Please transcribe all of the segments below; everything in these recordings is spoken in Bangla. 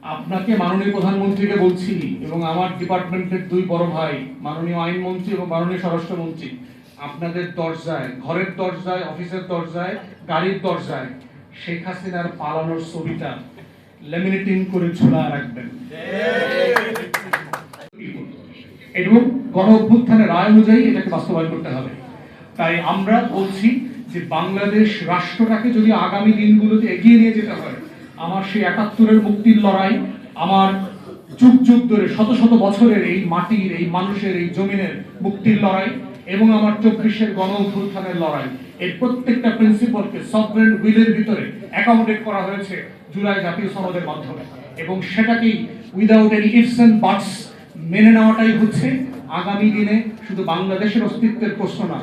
আপনাকে মাননীয় প্রধানমন্ত্রীকে বলছি এবং আমার ডিপার্টমেন্টের দুই বড় ভাই মাননীয় আইনমন্ত্রী এবং মাননীয় স্বরাষ্ট্রমন্ত্রী, আপনাদের দরজায়, ঘরের দরজায়, অফিসের দরজায়, গাড়ির দরজায় শেখ হাসিনার পালানোর ছবিটা লেমিনেটিং করে ঝুলা রাখবেন এবং গণ অভ্যুত্থানের রায় অনুযায়ী এটাকে বাস্তবায়ন করতে হবে। তাই আমরা বলছি যে বাংলাদেশ রাষ্ট্রটাকে যদি আগামী দিনগুলোতে এগিয়ে নিয়ে যেতে হয়, আমার সেই ৭১-এর মুক্তির লড়াই, আমার যুগ যুগ ধরে শত শত বছরের এই মাটির, এই মানুষের, এই জমিনের মুক্তির লড়াই এবং আমার ২৪-এর গণ অভ্যুত্থানের লড়াই, এর প্রত্যেকটা প্রিন্সিপালকে সভরেন উইলের ভিতরে অ্যাকোমোডেট করা হয়েছে জুলাই জাতীয় সনদের মাধ্যমে, এবং সেটাকেই উইদাউট এনি ইফস এন্ড বাটস মেনে নেওয়াটাই হচ্ছে আগামী দিনে শুধু বাংলাদেশের অস্তিত্বের প্রশ্ন না,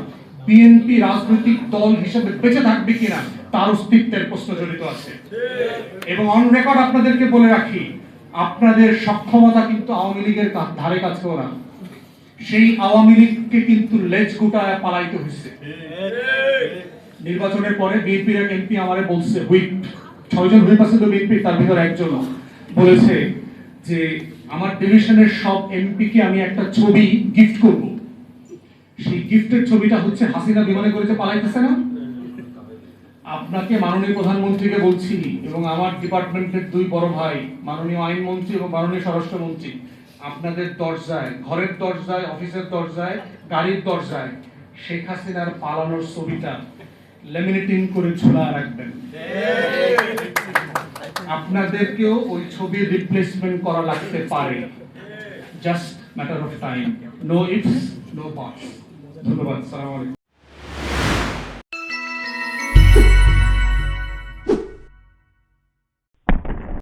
বিএনপি রাজনৈতিক দল হিসেবে বেঁচে থাকবে কিনা তার অস্তিত্বের প্রশ্ন জড়িত আছে। এবং অন রেকর্ড আপনাদেরকে বলে রাখি, আপনাদের সক্ষমতা কিন্তু আওয়ামী লীগের ধারে কাছেও না। সেই আওয়ামী লীগকে কিন্তু লেজ গুটায় পালাইতে হয়েছে। নির্বাচনের পরে বিএনপির এক এমপি আমারে বলছে, হুইপ ৬ জন হুইপ আছে তো বিএনপি, তার ভিতরে একজন বলেছে যে আমার ডিভিশনের সব এমপিকে আমি একটা ছবি গিফট করব। সেই গিফটের ছবিটা হচ্ছে হাসিনা বিমানে করেছে পালাইতেছে না। আপনাকে মাননীয় প্রধানমন্ত্রীকে বলছি এবং আমার ডিপার্টমেন্টের দুই বড় ভাই মাননীয় আইনমন্ত্রী এবং মাননীয় স্বরাষ্ট্রমন্ত্রী, আপনাদের দরজায়, ঘরের দরজায়, অফিসের দরজায়, গাড়ির দরজায় শেখ হাসিনার পালানোর ছবিটা লেমিনেটিং করে ঝুলা রাখবেন। আপনাদেরকেও ওই ছবির রিপ্লেসমেন্ট করা লাগতে পারে, just matter of time. No ifs, no buts. ধন্যবাদ। আসসালামু আলাইকুম।